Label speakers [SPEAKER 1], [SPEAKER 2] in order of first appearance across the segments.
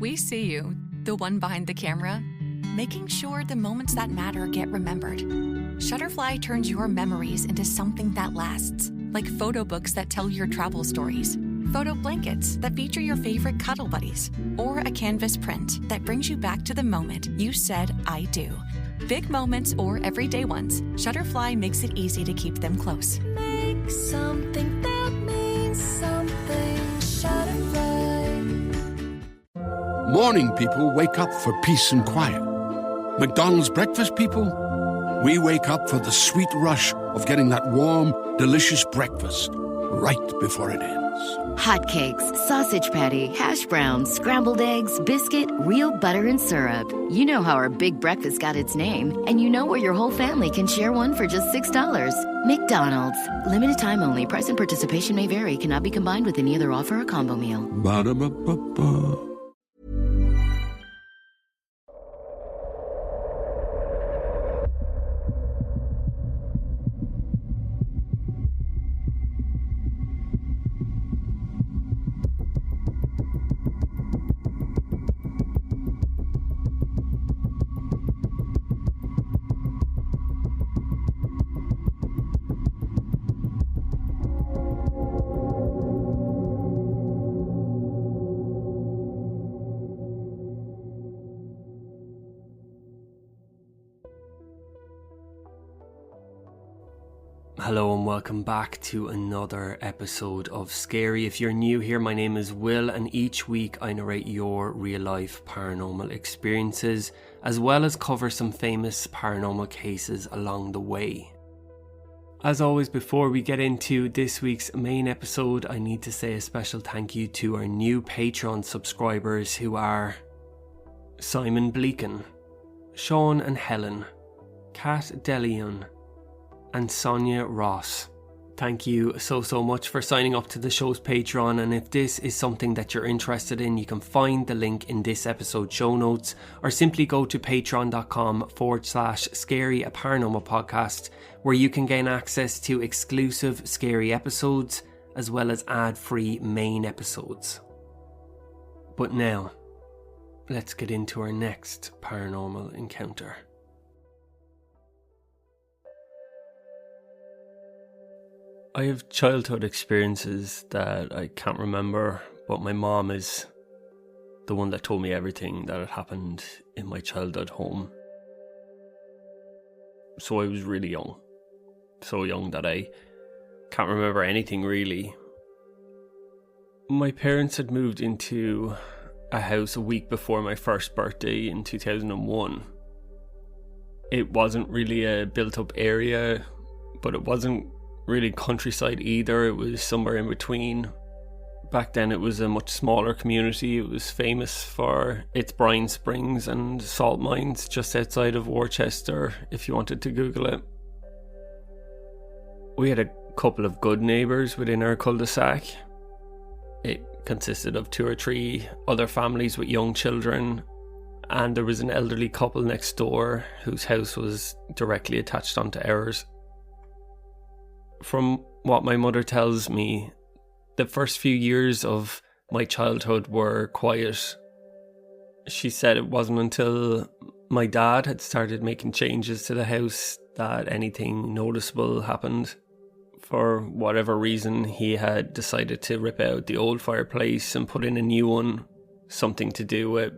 [SPEAKER 1] We see you, the one behind the camera, making sure the moments that matter get remembered. Shutterfly turns your memories into something that lasts, like photo books that tell your travel stories, photo blankets that feature your favorite cuddle buddies, or a canvas print that brings you back to the moment you said, "I do." Big moments or everyday ones, Shutterfly makes it easy to keep them close.
[SPEAKER 2] Make something that means something. Shutterfly.
[SPEAKER 3] Morning people wake up for peace and quiet. McDonald's breakfast people, we wake up for the sweet rush of getting that warm, delicious breakfast right before it ends.
[SPEAKER 4] Hotcakes, sausage patty, hash browns, scrambled eggs, biscuit, real butter and syrup. You know how our big breakfast got its name, and you know where your whole family can share one for just $6. McDonald's. Limited time only. Price and participation may vary. Cannot be combined with any other offer or combo meal.
[SPEAKER 3] Ba-da-ba-ba-ba.
[SPEAKER 5] Hello and welcome back to another episode of Scary. If you're new here, my name is Will, and each week I narrate your real-life paranormal experiences, as well as cover some famous paranormal cases along the way. As always, before we get into this week's main episode, I need to say a special thank you to our new Patreon subscribers, who are Simon Bleaken, Sean and Helen, Kat DeLeon, and Sonia Ross. Thank you so much for signing up to the show's Patreon, and if this is something that you're interested in, you can find the link in this episode's show notes, or simply go to patreon.com/scaryaparanormalpodcast, where you can gain access to exclusive scary episodes as well as ad-free main episodes. But now, let's get into our next paranormal encounter. I have childhood experiences that I can't remember, but my mom is the one that told me everything that had happened in my childhood home. So I was really young. So young that I can't remember anything really. My parents had moved into a house a week before my first birthday in 2001. It wasn't really a built-up area, but it wasn't really countryside either. It was somewhere in between. Back then it was a much smaller community. It was famous for its brine springs and salt mines just outside of Worcester, if you wanted to Google it. We had a couple of good neighbours within our cul-de-sac. It consisted of 2 or 3 other families with young children, and there was an elderly couple next door whose house was directly attached onto ours. From what my mother tells me, the first few years of my childhood were quiet. She said it wasn't until my dad had started making changes to the house that anything noticeable happened. For whatever reason, he had decided to rip out the old fireplace and put in a new one. Something to do with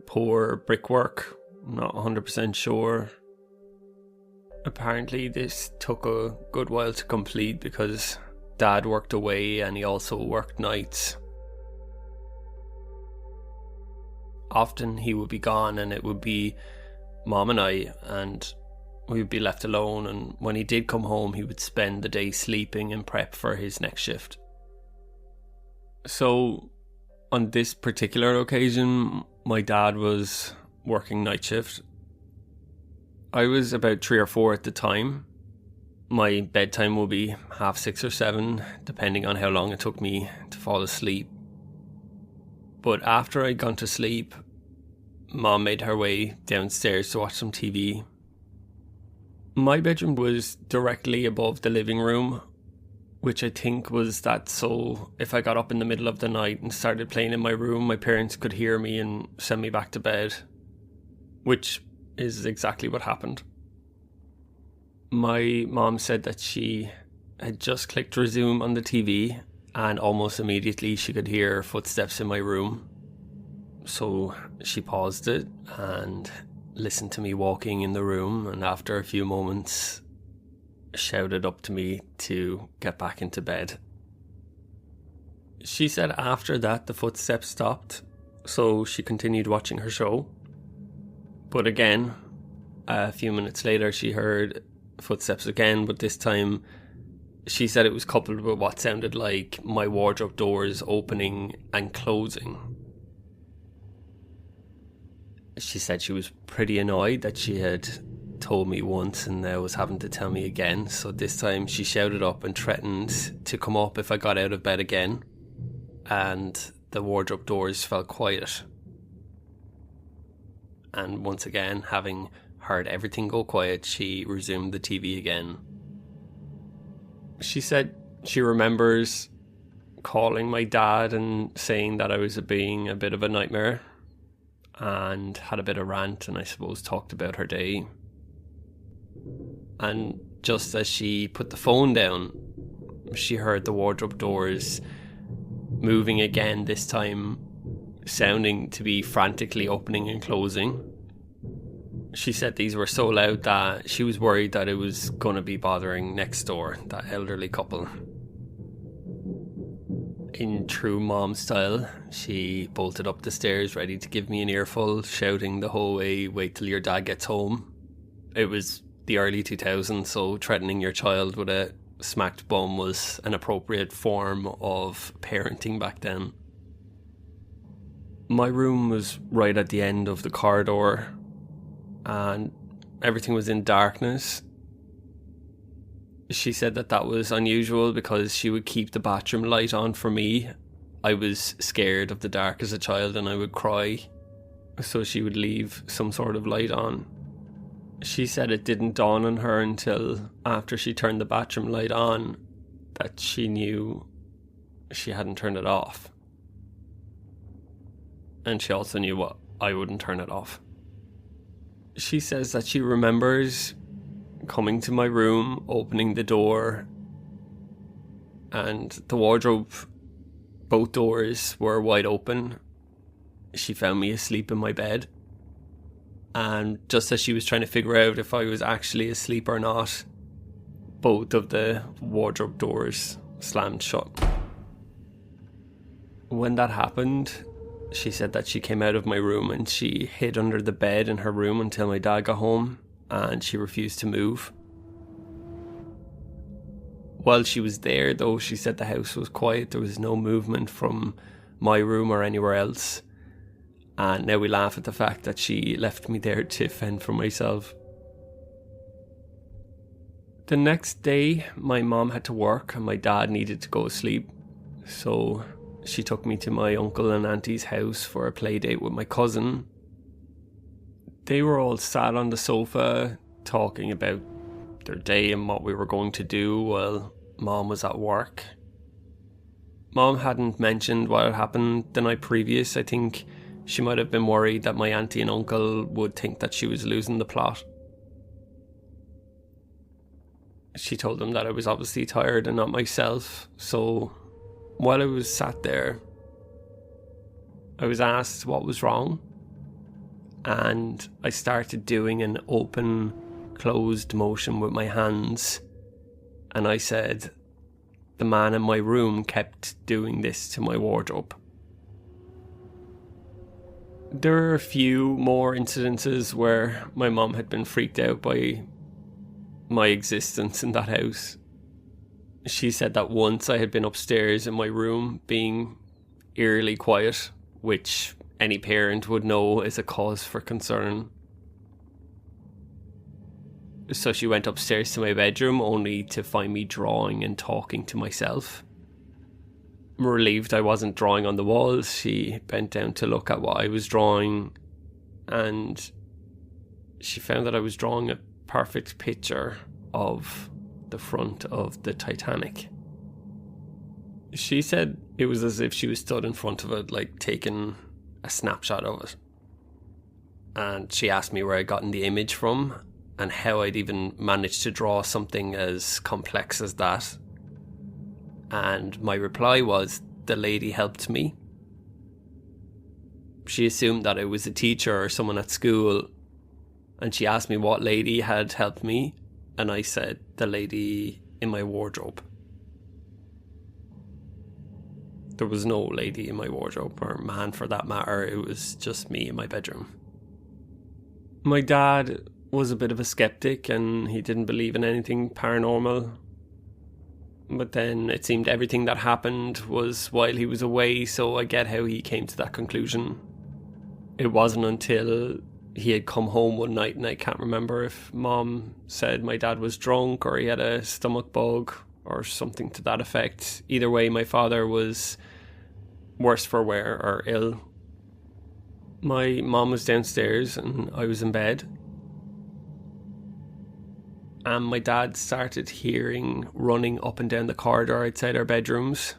[SPEAKER 5] poor brickwork. I'm not 100% sure. Apparently this took a good while to complete because Dad worked away and he also worked nights. Often he would be gone and it would be Mom and I, and we would be left alone, and when he did come home he would spend the day sleeping and prep for his next shift. So on this particular occasion, my dad was working night shift. I was about 3 or 4 at the time. My bedtime will be 6:30 or 7, depending on how long it took me to fall asleep. But after I'd gone to sleep, Mom made her way downstairs to watch some TV. My bedroom was directly above the living room. which I think was that so if I got up in the middle of the night and started playing in my room, my parents could hear me and send me back to bed, which is exactly what happened. My mom said that she had just clicked resume on the TV and almost immediately she could hear footsteps in my room. So she paused it and listened to me walking in the room, and after a few moments shouted up to me to get back into bed. She said after that the footsteps stopped, so she continued watching her show. But again, a few minutes later she heard footsteps again, but this time she said it was coupled with what sounded like my wardrobe doors opening and closing. She said she was pretty annoyed that she had told me once and now was having to tell me again, so this time she shouted up and threatened to come up if I got out of bed again, and the wardrobe doors fell quiet. And once again, having heard everything go quiet, she resumed the TV again. She said she remembers calling my dad and saying that I was being a bit of a nightmare, and had a bit of rant and I suppose talked about her day. And just as she put the phone down, she heard the wardrobe doors moving again, this time sounding to be frantically opening and closing. She said these were so loud that she was worried that it was going to be bothering next door, that elderly couple. In true mom style, she bolted up the stairs ready to give me an earful, shouting the whole way, "Wait till your dad gets home." It was the early 2000s, so threatening your child with a smacked bum was an appropriate form of parenting back then. My room was right at the end of the corridor and everything was in darkness. She said that that was unusual because she would keep the bathroom light on for me. I was scared of the dark as a child and I would cry, so she would leave some sort of light on. She said it didn't dawn on her until after she turned the bathroom light on that she knew she hadn't turned it off. And she also knew what I wouldn't turn it off. She says that she remembers coming to my room, opening the door, and the wardrobe, both doors were wide open. She found me asleep in my bed, and just as she was trying to figure out if I was actually asleep or not, both of the wardrobe doors slammed shut. When that happened, she said that she came out of my room and she hid under the bed in her room until my dad got home, and she refused to move. While she was there, though, she said the house was quiet. There was no movement from my room or anywhere else. And now we laugh at the fact that she left me there to fend for myself. The next day, my mom had to work and my dad needed to go to sleep. So she took me to my uncle and auntie's house for a play date with my cousin. They were all sat on the sofa talking about their day and what we were going to do while Mom was at work. Mom hadn't mentioned what had happened the night previous. I think she might have been worried that my auntie and uncle would think that she was losing the plot. She told them that I was obviously tired and not myself, so while I was sat there, I was asked what was wrong, and I started doing an open, closed motion with my hands, and I said, the man in my room kept doing this to my wardrobe. There are a few more incidences where my mom had been freaked out by my existence in that house. She said that once I had been upstairs in my room being eerily quiet, which any parent would know is a cause for concern. So she went upstairs to my bedroom only to find me drawing and talking to myself. Relieved I wasn't drawing on the walls, she bent down to look at what I was drawing, and she found that I was drawing a perfect picture of the front of the Titanic. She said it was as if she was stood in front of it, like taking a snapshot of it. And she asked me where I gotten the image from and how I'd even managed to draw something as complex as that. And my reply was, the lady helped me. She assumed that it was a teacher or someone at school, and she asked me what lady had helped me, and I said, the lady in my wardrobe. There was no lady in my wardrobe, or man for that matter. It was just me in my bedroom. My dad was a bit of a skeptic, and he didn't believe in anything paranormal. But then it seemed everything that happened was while he was away, so I get how he came to that conclusion. It wasn't until he had come home one night, and I can't remember if Mom said my dad was drunk or he had a stomach bug or something to that effect. Either way, my father was worse for wear or ill. My mom was downstairs and I was in bed. And my dad started hearing running up and down the corridor outside our bedrooms.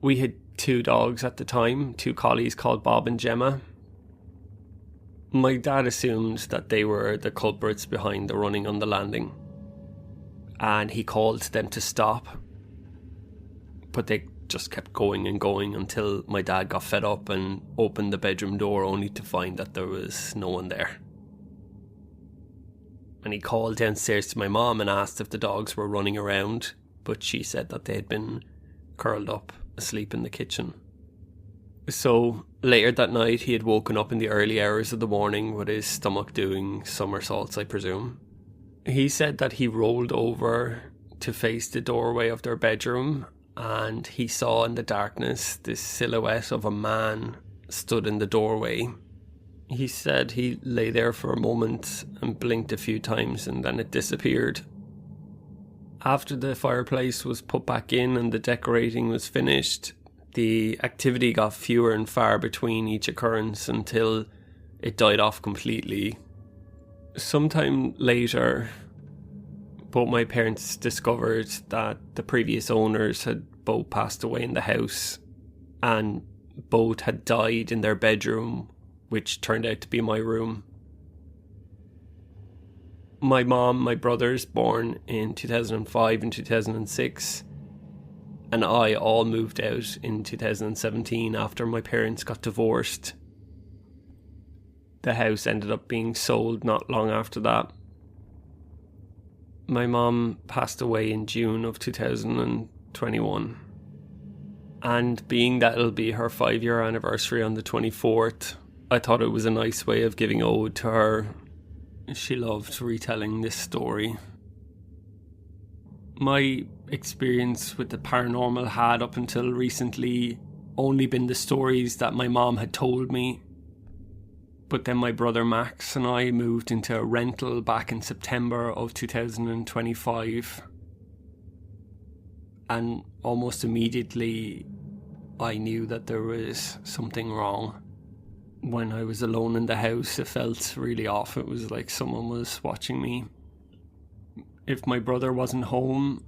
[SPEAKER 5] We had 2 dogs at the time, 2 collies called Bob and Gemma. My dad assumed that they were the culprits behind the running on the landing, and he called them to stop, but they just kept going and going until my dad got fed up and opened the bedroom door, only to find that there was no one there. And he called downstairs to my mom and asked if the dogs were running around, but she said that they had been curled up asleep in the kitchen. So later that night he had woken up in the early hours of the morning with his stomach doing somersaults, I presume. He said that he rolled over to face the doorway of their bedroom, and he saw in the darkness this silhouette of a man stood in the doorway. He said he lay there for a moment and blinked a few times, and then it disappeared. After the fireplace was put back in and the decorating was finished, the activity got fewer and far between each occurrence until it died off completely. Sometime later, both my parents discovered that the previous owners had both passed away in the house, and both had died in their bedroom, which turned out to be my room. My mom, my brothers, born in 2005 and 2006, and I all moved out in 2017 after my parents got divorced. The house ended up being sold not long after that. My mom passed away in June of 2021. And being that it'll be her 5-year anniversary on the 24th, I thought it was a nice way of giving ode to her. She loved retelling this story. My experience with the paranormal had, up until recently, only been the stories that my mom had told me. But then my brother Max and I moved into a rental back in September of 2025. And almost immediately I knew that there was something wrong. When I was alone in the house, it felt really off. It was like someone was watching me. If my brother wasn't home,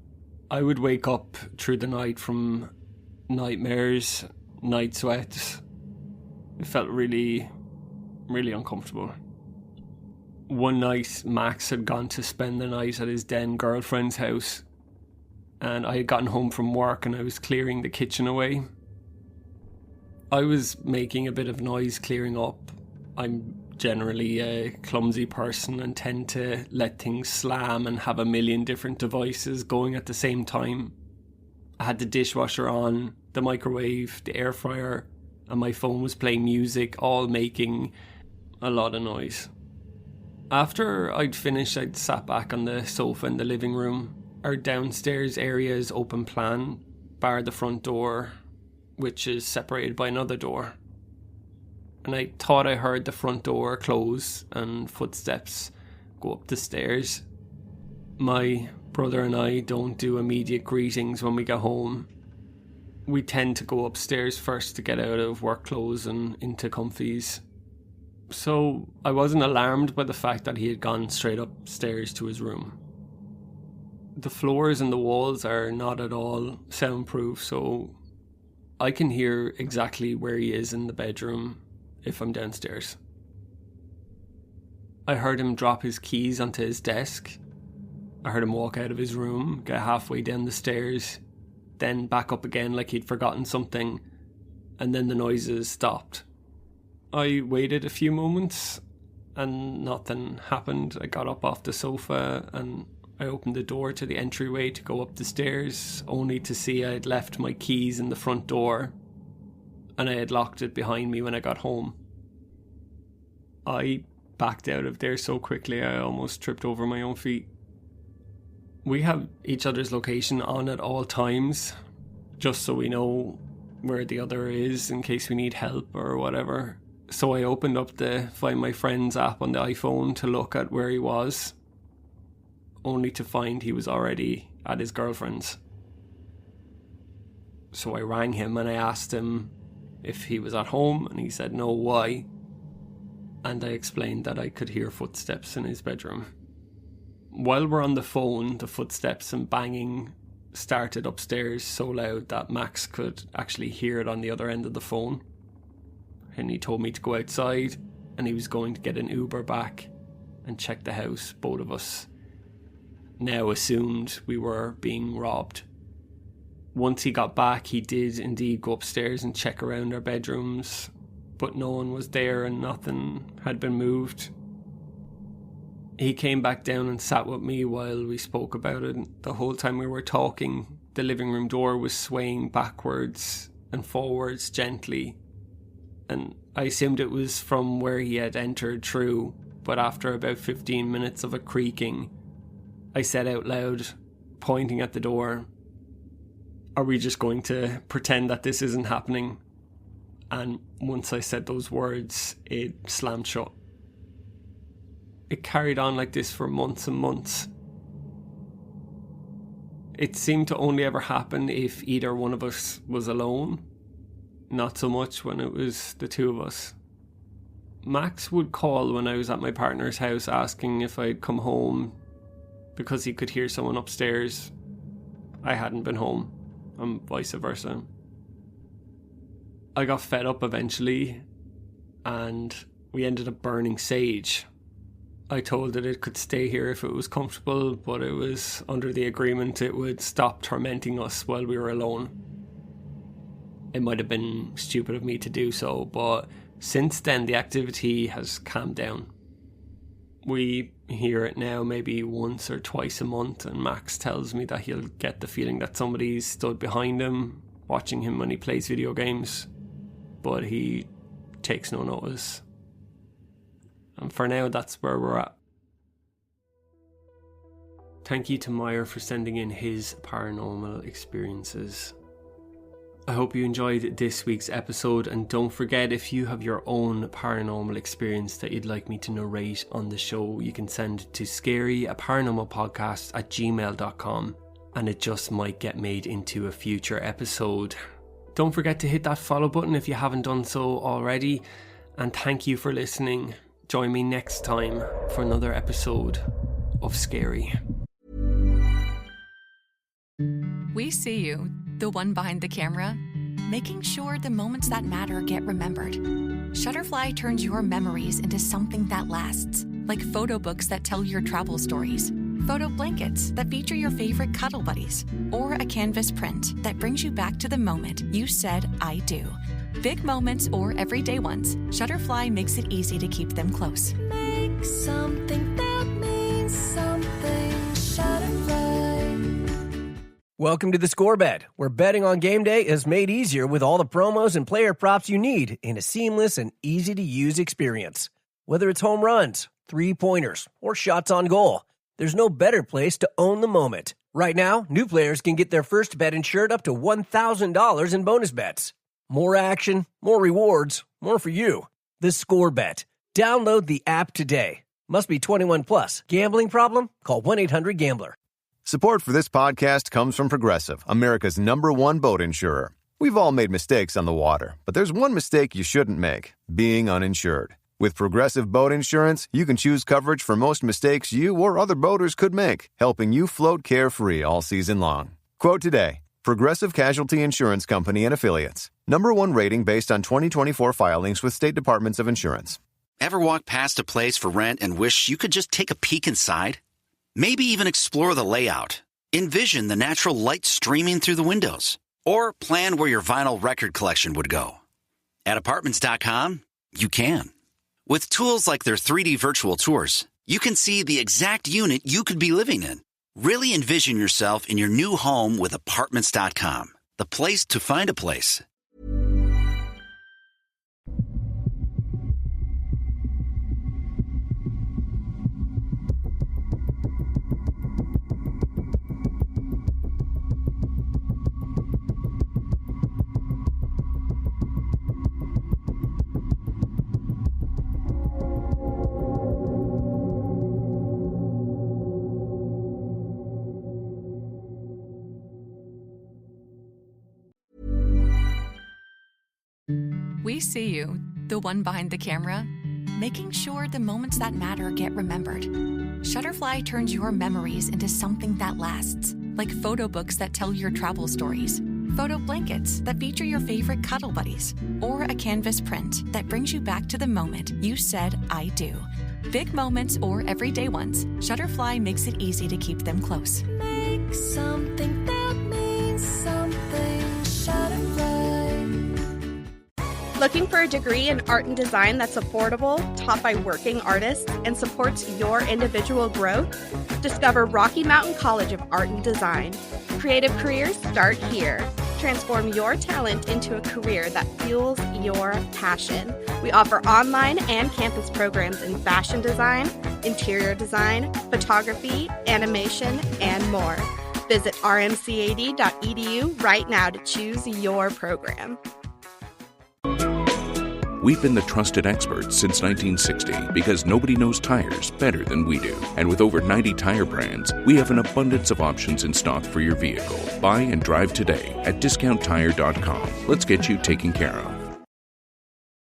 [SPEAKER 5] I would wake up through the night from nightmares, night sweats. It felt really, really uncomfortable. One night, Max had gone to spend the night at his then girlfriend's house, and I had gotten home from work and I was clearing the kitchen away. I was making a bit of noise clearing up. I'm generally a clumsy person and tend to let things slam and have a million different devices going at the same time. I had the dishwasher on, the microwave, the air fryer, and my phone was playing music, all making a lot of noise. After I'd finished, I'd sat back on the sofa in the living room. Our downstairs area is open plan, bar the front door, which is separated by another door. And I thought I heard the front door close and footsteps go up the stairs. My brother and I don't do immediate greetings when we get home. We tend to go upstairs first to get out of work clothes and into comfies. So I wasn't alarmed by the fact that he had gone straight upstairs to his room. The floors and the walls are not at all soundproof, so I can hear exactly where he is in the bedroom if I'm downstairs. I heard him drop his keys onto his desk. I heard him walk out of his room, get halfway down the stairs, then back up again like he'd forgotten something, and then the noises stopped. I waited a few moments and nothing happened. I got up off the sofa and I opened the door to the entryway to go up the stairs, only to see I'd left my keys in the front door and I had locked it behind me when I got home. I backed out of there so quickly I almost tripped over my own feet. We have each other's location on at all times, just so we know where the other is in case we need help or whatever. So I opened up the Find My Friends app on the iPhone to look at where he was, only to find he was already at his girlfriend's. So I rang him and I asked him if he was at home, and he said no. Why? And I explained that I could hear footsteps in his bedroom. While we're on the phone, the footsteps and banging started upstairs so loud that Max could actually hear it on the other end of the phone. And he told me to go outside and he was going to get an Uber back and check the house. Both of us now assumed we were being robbed. Once he got back, he did indeed go upstairs and check around our bedrooms, but no one was there and nothing had been moved. He came back down and sat with me while we spoke about it. The whole time we were talking, the living room door was swaying backwards and forwards gently, and I assumed it was from where he had entered through, but after about 15 minutes of a creaking, I said out loud, pointing at the door, "Are we just going to pretend that this isn't happening?" And once I said those words, it slammed shut. It carried on like this for months and months. It seemed to only ever happen if either one of us was alone, not so much when it was the two of us. Max would call when I was at my partner's house asking if I'd come home because he could hear someone upstairs. I hadn't been home, and vice versa. I got fed up eventually, and we ended up burning sage. I told it it could stay here if it was comfortable, but it was under the agreement it would stop tormenting us while we were alone. It might have been stupid of me to do so, but since then the activity has calmed down. We hear it now maybe once or twice a month, and Max tells me that he'll get the feeling that somebody's stood behind him, watching him when he plays video games, but he takes no notice. And for now, that's where we're at. Thank you to Myer for sending in his paranormal experiences. I hope you enjoyed this week's episode, and don't forget, if you have your own paranormal experience that you'd like me to narrate on the show, you can send to scaryaparanormalpodcast@gmail.com, and it just might get made into a future episode. Don't forget to hit that follow button if you haven't done so already, and thank you for listening. Join me next time for another episode of Scary.
[SPEAKER 1] We see you, the one behind the camera, making sure the moments that matter get remembered. Shutterfly turns your memories into something that lasts, like photo books that tell your travel stories, photo blankets that feature your favorite cuddle buddies, or a canvas print that brings you back to the moment you said, "I do." Big moments or everyday ones, Shutterfly makes it easy to keep them close.
[SPEAKER 2] Make something that means something. Shutterfly.
[SPEAKER 6] Welcome to the Scorebed, where betting on game day is made easier with all the promos and player props you need in a seamless and easy-to-use experience. Whether it's home runs, three-pointers, or shots on goal, there's no better place to own the moment. Right now, new players can get their first bet insured up to $1,000 in bonus bets. More action, more rewards, more for you. The Scorebet. Download the app today. Must be 21 plus. Gambling problem? Call 1-800-GAMBLER.
[SPEAKER 7] Support for this podcast comes from Progressive, America's #1 boat insurer. We've all made mistakes on the water, but there's one mistake you shouldn't make: being uninsured. With Progressive Boat Insurance, you can choose coverage for most mistakes you or other boaters could make, helping you float carefree all season long. Quote today. Progressive Casualty Insurance Company and Affiliates. #1 rating based on 2024 filings with state departments of insurance.
[SPEAKER 8] Ever walk past a place for rent and wish you could just take a peek inside? Maybe even explore the layout. Envision the natural light streaming through the windows. Or plan where your vinyl record collection would go. At Apartments.com, you can. With tools like their 3D virtual tours, you can see the exact unit you could be living in. Really envision yourself in your new home with Apartments.com, the place to find a place.
[SPEAKER 1] We see you, the one behind the camera, making sure the moments that matter get remembered. Shutterfly turns your memories into something that lasts, like photo books that tell your travel stories, photo blankets that feature your favorite cuddle buddies, or a canvas print that brings you back to the moment you said, I do. Big moments or everyday ones, Shutterfly makes it easy to keep them close.
[SPEAKER 2] Make something that means something. Shutterfly.
[SPEAKER 9] Looking for a degree in art and design that's affordable, taught by working artists, and supports your individual growth? Discover Rocky Mountain College of Art and Design. Creative careers start here. Transform your talent into a career that fuels your passion. We offer online and campus programs in fashion design, interior design, photography, animation, and more. Visit rmcad.edu right now to choose your program.
[SPEAKER 10] We've been the trusted experts since 1960 because nobody knows tires better than we do. And with over 90 tire brands, we have an abundance of options in stock for your vehicle. Buy and drive today at discounttire.com. Let's get you taken care of.